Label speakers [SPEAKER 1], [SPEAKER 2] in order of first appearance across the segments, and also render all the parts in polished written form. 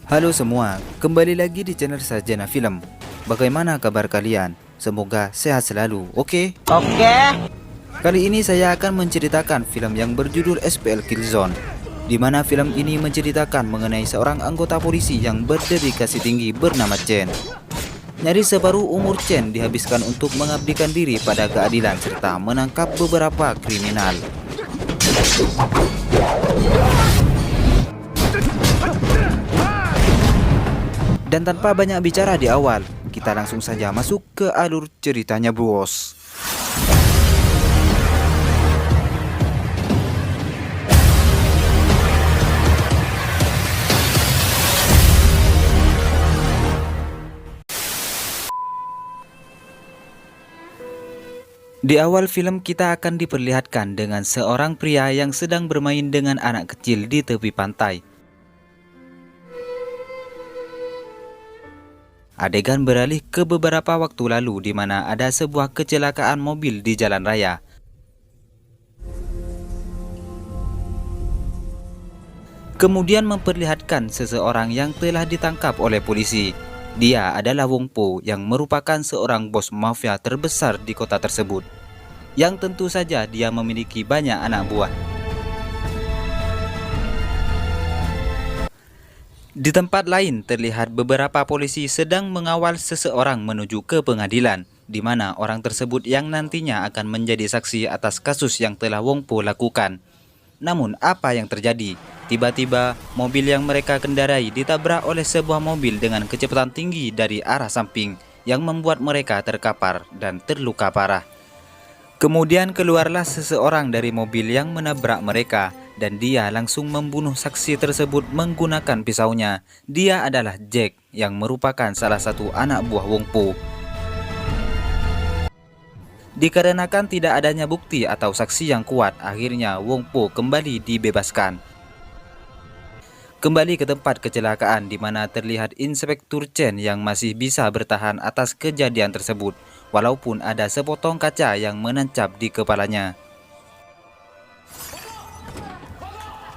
[SPEAKER 1] Halo semua, kembali lagi di channel Sarjana Film. Bagaimana kabar kalian? Semoga sehat selalu, oke?
[SPEAKER 2] Oke.
[SPEAKER 1] Kali ini saya akan menceritakan film yang berjudul SPL Killzone, di mana film ini menceritakan mengenai seorang anggota polisi yang berdedikasi tinggi bernama Chen. Nyaris separuh umur Chen dihabiskan untuk mengabdikan diri pada keadilan serta menangkap beberapa kriminal. Dan tanpa banyak bicara di awal, kita langsung saja masuk ke alur ceritanya, bos. Di awal film kita akan diperlihatkan dengan seorang pria yang sedang bermain dengan anak kecil di tepi pantai. Adegan beralih ke beberapa waktu lalu di mana ada sebuah kecelakaan mobil di jalan raya. Kemudian memperlihatkan seseorang yang telah ditangkap oleh polisi. Dia adalah Wong Po yang merupakan seorang bos mafia terbesar di kota tersebut. Yang tentu saja dia memiliki banyak anak buah. Di tempat lain terlihat beberapa polisi sedang mengawal seseorang menuju ke pengadilan, di mana orang tersebut yang nantinya akan menjadi saksi atas kasus yang telah Wong Po lakukan. Namun apa yang terjadi? Tiba-tiba mobil yang mereka kendarai ditabrak oleh sebuah mobil dengan kecepatan tinggi dari arah samping yang membuat mereka terkapar dan terluka parah. Kemudian keluarlah seseorang dari mobil yang menabrak mereka dan dia langsung membunuh saksi tersebut menggunakan pisaunya. Dia adalah Jack yang merupakan salah satu anak buah Wong Po. Dikarenakan tidak adanya bukti atau saksi yang kuat, akhirnya Wong Po kembali dibebaskan. Kembali ke tempat kecelakaan di mana terlihat Inspektur Chen yang masih bisa bertahan atas kejadian tersebut, walaupun ada sepotong kaca yang menancap di kepalanya.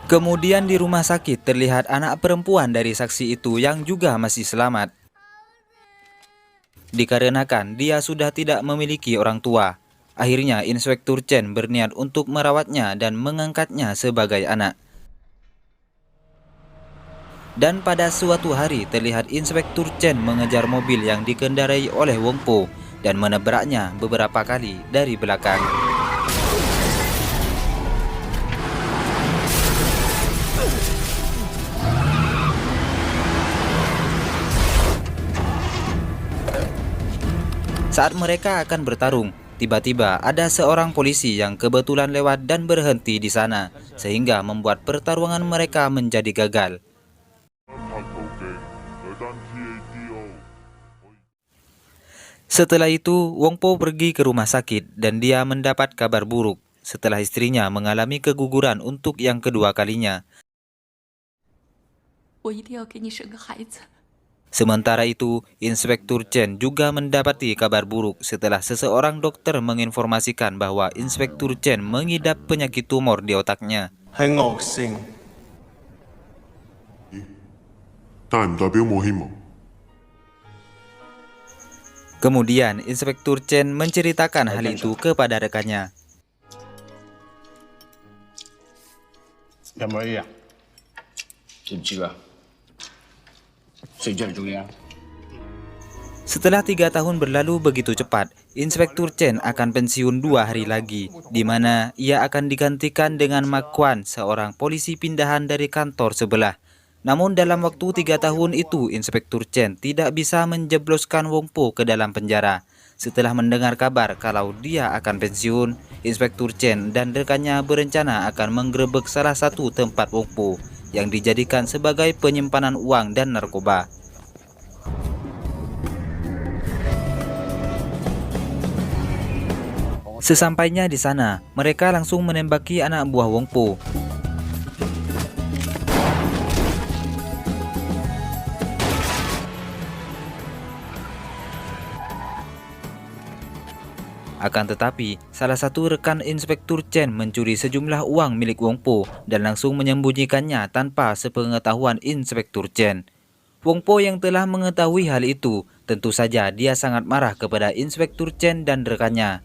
[SPEAKER 1] Kemudian di rumah sakit terlihat anak perempuan dari saksi itu yang juga masih selamat. Dikarenakan dia sudah tidak memiliki orang tua, akhirnya Inspektur Chen berniat untuk merawatnya dan mengangkatnya sebagai anak. Dan pada suatu hari terlihat Inspektur Chen mengejar mobil yang dikendarai oleh Wong Po dan menabraknya beberapa kali dari belakang. Saat mereka akan bertarung, tiba-tiba ada seorang polisi yang kebetulan lewat dan berhenti di sana, sehingga membuat pertarungan mereka menjadi gagal. Setelah itu, Wong Po pergi ke rumah sakit dan dia mendapat kabar buruk setelah istrinya mengalami keguguran untuk yang kedua kalinya. Sementara itu, Inspektur Chen juga mendapati kabar buruk setelah seseorang dokter menginformasikan bahwa Inspektur Chen mengidap penyakit tumor di otaknya.
[SPEAKER 3] 係惡性，
[SPEAKER 4] 但係唔代表冇希望。
[SPEAKER 1] Kemudian, Inspektur Chen menceritakan hal itu kepada rekannya.
[SPEAKER 3] 有冇呢樣？
[SPEAKER 2] 知唔知啊？死咗嚟做嘢啊？
[SPEAKER 1] Setelah 3 tahun berlalu begitu cepat, Inspektur Chen akan pensiun 2 hari lagi, di mana ia akan digantikan dengan Mak Kwan, seorang polisi pindahan dari kantor sebelah. Namun dalam waktu 3 tahun itu, Inspektur Chen tidak bisa menjebloskan Wong Po ke dalam penjara. Setelah mendengar kabar kalau dia akan pensiun, Inspektur Chen dan rekannya berencana akan menggerebek salah satu tempat Wong Po yang dijadikan sebagai penyimpanan uang dan narkoba. Sesampainya di sana, mereka langsung menembaki anak buah Wong Po. Akan tetapi, salah satu rekan Inspektur Chen mencuri sejumlah uang milik Wong Po dan langsung menyembunyikannya tanpa sepengetahuan Inspektur Chen. Wong Po yang telah mengetahui hal itu, tentu saja dia sangat marah kepada Inspektur Chen dan rekannya.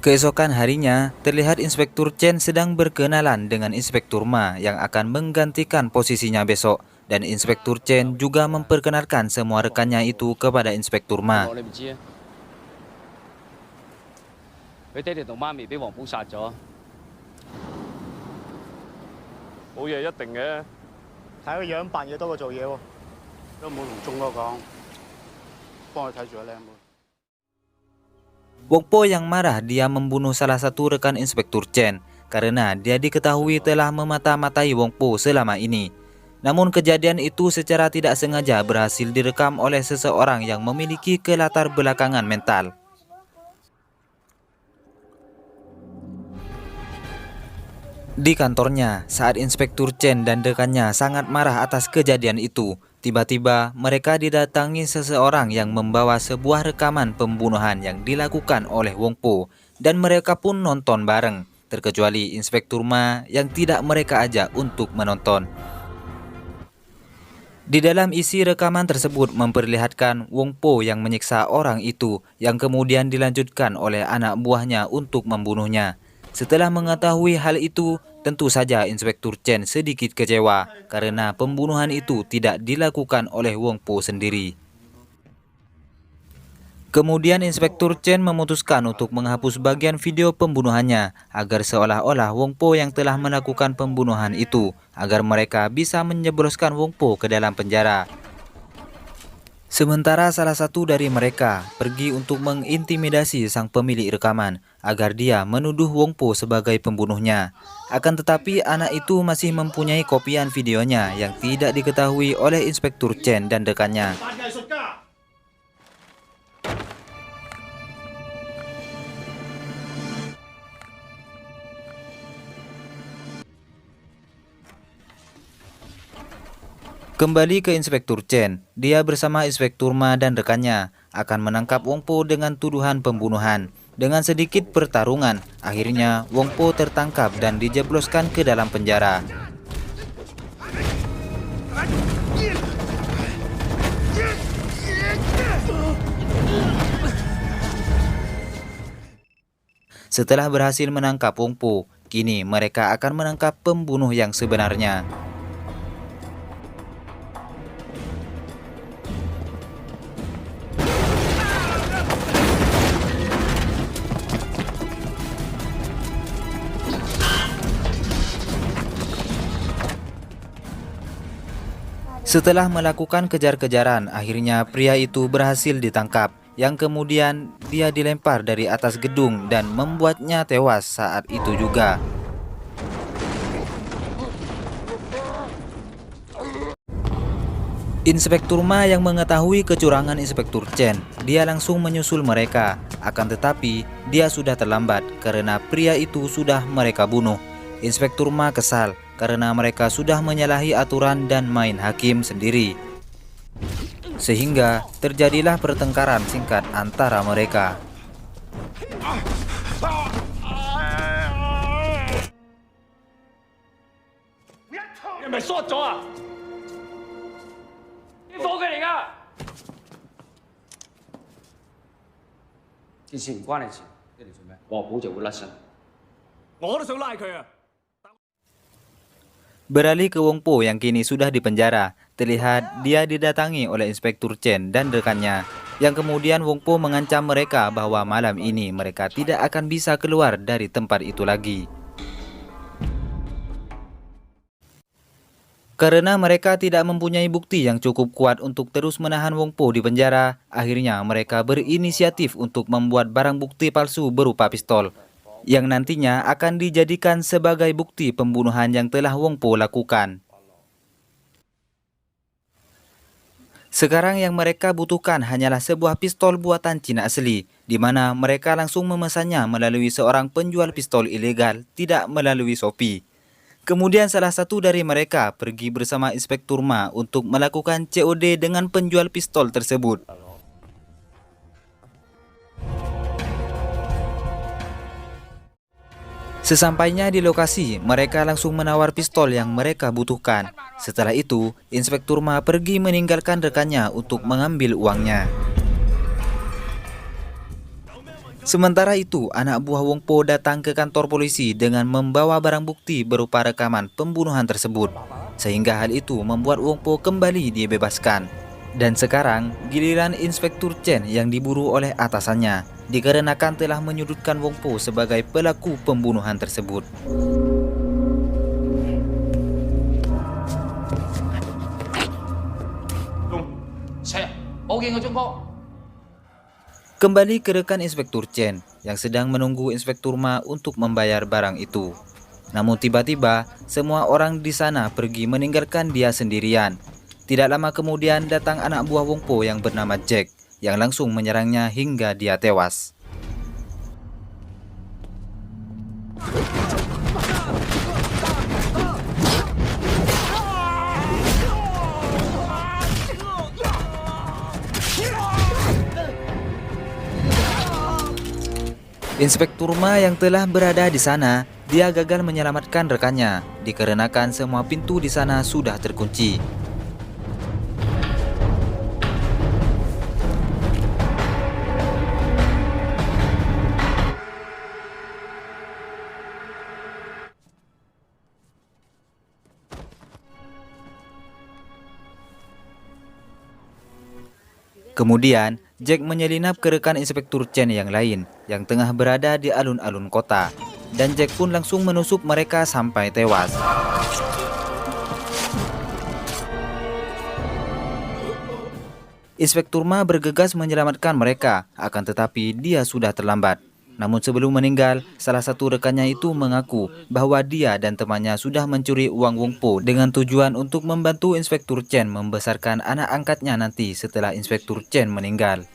[SPEAKER 1] Keesokan harinya, terlihat Inspektur Chen sedang berkenalan dengan Inspektur Ma yang akan menggantikan posisinya besok. Dan Inspektur Chen juga memperkenalkan semua rekannya itu kepada Inspektur Ma.
[SPEAKER 5] 你唔知啊？佢爹哋同媽咪俾黃埔殺咗。
[SPEAKER 6] 冇嘢一定嘅，
[SPEAKER 7] 睇個樣扮嘢多過做嘢喎。
[SPEAKER 6] 都冇同鐘哥講，幫佢睇住個靚妹。
[SPEAKER 1] Wong Po yang marah dia membunuh salah satu rekan Inspektur Chen karena dia diketahui telah memata-matai Wong Po selama ini. Namun kejadian itu secara tidak sengaja berhasil direkam oleh seseorang yang memiliki kelatar belakangan mental. Di kantornya, saat Inspektur Chen dan rekannya sangat marah atas kejadian itu, tiba-tiba mereka didatangi seseorang yang membawa sebuah rekaman pembunuhan yang dilakukan oleh Wong Po dan mereka pun nonton bareng, terkecuali Inspektur Ma yang tidak mereka ajak untuk menonton. Di dalam isi rekaman tersebut memperlihatkan Wong Po yang menyiksa orang itu yang kemudian dilanjutkan oleh anak buahnya untuk membunuhnya. Setelah mengetahui hal itu, tentu saja Inspektur Chen sedikit kecewa karena pembunuhan itu tidak dilakukan oleh Wong Po sendiri. Kemudian Inspektur Chen memutuskan untuk menghapus bagian video pembunuhannya agar seolah-olah Wong Po yang telah melakukan pembunuhan itu, agar mereka bisa menjebloskan Wong Po ke dalam penjara. Sementara salah satu dari mereka pergi untuk mengintimidasi sang pemilik rekaman agar dia menuduh Wong Po sebagai pembunuhnya. Akan tetapi anak itu masih mempunyai kopian videonya yang tidak diketahui oleh Inspektur Chen dan rekannya. Kembali ke Inspektur Chen, dia bersama Inspektur Ma dan rekannya akan menangkap Wong Po dengan tuduhan pembunuhan. Dengan sedikit pertarungan, akhirnya Wong Po tertangkap dan dijebloskan ke dalam penjara. Setelah berhasil menangkap Wong Po, kini mereka akan menangkap pembunuh yang sebenarnya. Setelah melakukan kejar-kejaran, akhirnya pria itu berhasil ditangkap, yang kemudian dia dilempar dari atas gedung dan membuatnya tewas saat itu juga. Inspektur Ma yang mengetahui kecurangan Inspektur Chen, dia langsung menyusul mereka. Akan tetapi, dia sudah terlambat karena pria itu sudah mereka bunuh. Inspektur Ma kesal karena mereka sudah menyalahi aturan dan main hakim sendiri. Sehingga terjadilah pertengkaran singkat antara mereka. Beralih ke Wong Po yang kini sudah dipenjara, terlihat dia didatangi oleh Inspektur Chen dan rekannya, yang kemudian Wong Po mengancam mereka bahwa malam ini mereka tidak akan bisa keluar dari tempat itu lagi. Karena mereka tidak mempunyai bukti yang cukup kuat untuk terus menahan Wong Po di penjara, akhirnya mereka berinisiatif untuk membuat barang bukti palsu berupa pistol, yang nantinya akan dijadikan sebagai bukti pembunuhan yang telah Wong Po lakukan. Sekarang yang mereka butuhkan hanyalah sebuah pistol buatan Cina asli, di mana mereka langsung memesannya melalui seorang penjual pistol ilegal, tidak melalui Shopee. Kemudian salah satu dari mereka pergi bersama Inspektur Ma untuk melakukan COD dengan penjual pistol tersebut. Sesampainya di lokasi, mereka langsung menawar pistol yang mereka butuhkan. Setelah itu, Inspektur Ma pergi meninggalkan rekannya untuk mengambil uangnya. Sementara itu, anak buah Wong Po datang ke kantor polisi dengan membawa barang bukti berupa rekaman pembunuhan tersebut. Sehingga hal itu membuat Wong Po kembali dibebaskan. Dan sekarang, giliran Inspektur Chen yang diburu oleh atasannya, dikarenakan telah menyudutkan Wong Po sebagai pelaku pembunuhan tersebut. Kembali ke rekan Inspektur Chen yang sedang menunggu Inspektur Ma untuk membayar barang itu. Namun tiba-tiba, semua orang di sana pergi meninggalkan dia sendirian. Tidak lama kemudian datang anak buah Wong Po yang bernama Jack, yang langsung menyerangnya hingga dia tewas. Inspektur Ma yang telah berada di sana, dia gagal menyelamatkan rekannya, dikarenakan semua pintu di sana sudah terkunci. Kemudian, Jack menyelinap ke rekan Inspektur Chen yang lain yang tengah berada di alun-alun kota. Dan Jack pun langsung menusuk mereka sampai tewas. Inspektur Ma bergegas menyelamatkan mereka, akan tetapi dia sudah terlambat. Namun sebelum meninggal, salah satu rekannya itu mengaku bahwa dia dan temannya sudah mencuri uang Wong Po dengan tujuan untuk membantu Inspektur Chen membesarkan anak angkatnya nanti setelah Inspektur Chen meninggal.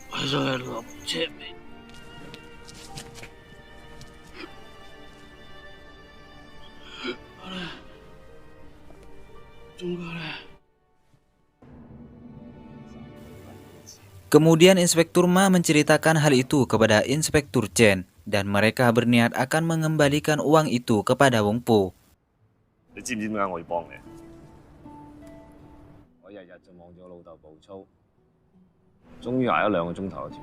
[SPEAKER 1] Kemudian Inspektur Ma menceritakan hal itu kepada Inspektur Chen dan mereka berniat akan mengembalikan uang itu kepada Wong Po.
[SPEAKER 8] 你知唔知點解我要幫你？我日日就望住我老豆步操，終於捱咗2個鐘頭嘅團氣。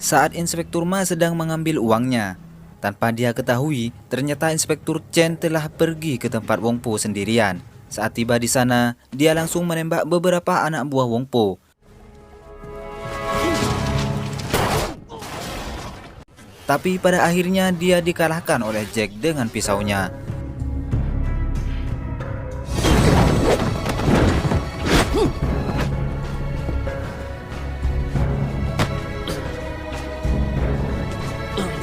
[SPEAKER 1] Saat Inspektur Ma sedang mengambil uangnya, tanpa dia ketahui, ternyata Inspektur Chen telah pergi ke tempat Wong Po sendirian. Saat tiba di sana, dia langsung menembak beberapa anak buah Wong Po. Tapi pada akhirnya dia dikalahkan oleh Jack dengan pisaunya.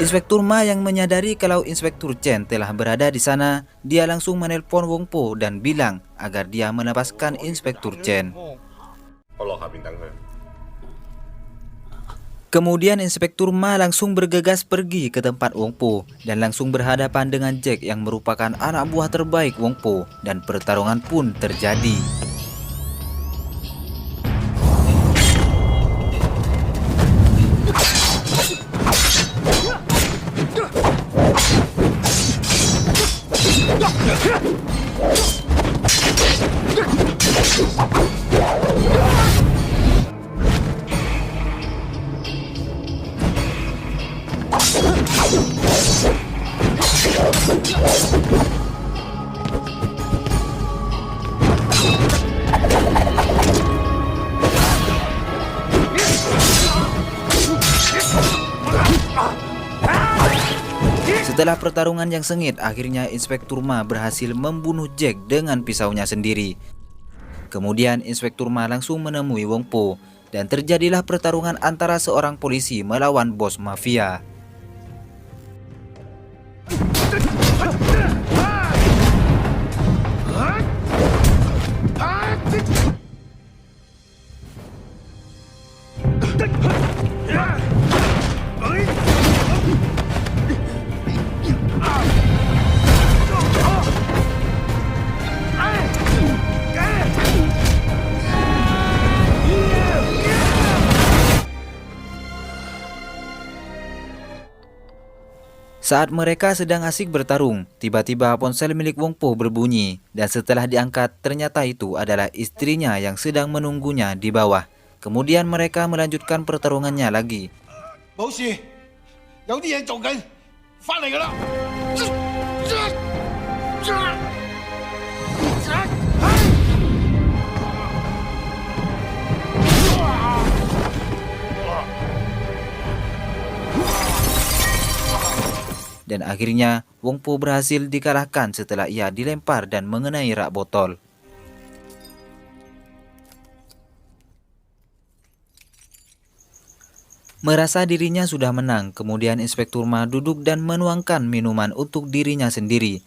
[SPEAKER 1] Inspektur Ma yang menyadari kalau Inspektur Chen telah berada di sana, dia langsung menelpon Wong Po dan bilang agar dia melepaskan Inspektur Chen. Kemudian Inspektur Ma langsung bergegas pergi ke tempat Wong Po dan langsung berhadapan dengan Jack yang merupakan anak buah terbaik Wong Po, dan pertarungan pun terjadi. Setelah pertarungan yang sengit, akhirnya Inspektur Ma berhasil membunuh Jack dengan pisaunya sendiri. Kemudian Inspektur Ma langsung menemui Wong Po dan terjadilah pertarungan antara seorang polisi melawan bos mafia. Saat mereka sedang asik bertarung, tiba-tiba ponsel milik Wong Po berbunyi dan setelah diangkat ternyata itu adalah istrinya yang sedang menunggunya di bawah. Kemudian mereka melanjutkan pertarungannya lagi.
[SPEAKER 3] 冇事，有啲嘢做緊，翻嚟㗎啦。
[SPEAKER 1] Dan akhirnya Wong Po berhasil dikalahkan setelah ia dilempar dan mengenai rak botol. Merasa dirinya sudah menang, kemudian Inspektur Ma duduk dan menuangkan minuman untuk dirinya sendiri.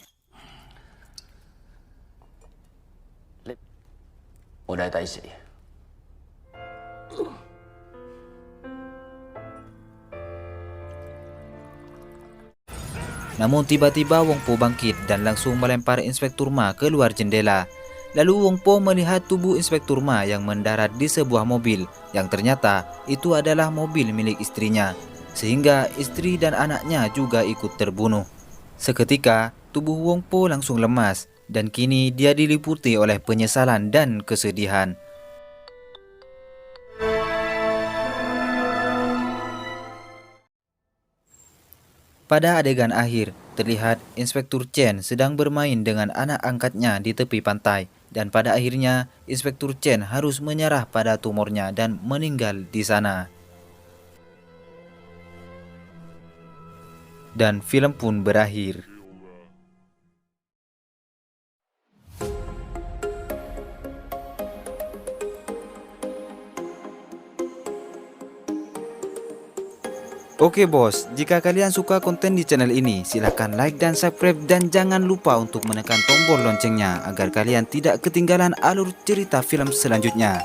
[SPEAKER 2] 我哋抵死。
[SPEAKER 1] Namun tiba-tiba Wong Po bangkit dan langsung melempar Inspektur Ma keluar jendela. Lalu Wong Po melihat tubuh Inspektur Ma yang mendarat di sebuah mobil yang ternyata itu adalah mobil milik istrinya. Sehingga istri dan anaknya juga ikut terbunuh. Seketika tubuh Wong Po langsung lemas dan kini dia diliputi oleh penyesalan dan kesedihan. Pada adegan akhir, terlihat Inspektur Chen sedang bermain dengan anak angkatnya di tepi pantai dan pada akhirnya Inspektur Chen harus menyerah pada tumornya dan meninggal di sana. Dan film pun berakhir. Oke bos, jika kalian suka konten di channel ini, silahkan like dan subscribe dan jangan lupa untuk menekan tombol loncengnya agar kalian tidak ketinggalan alur cerita film selanjutnya.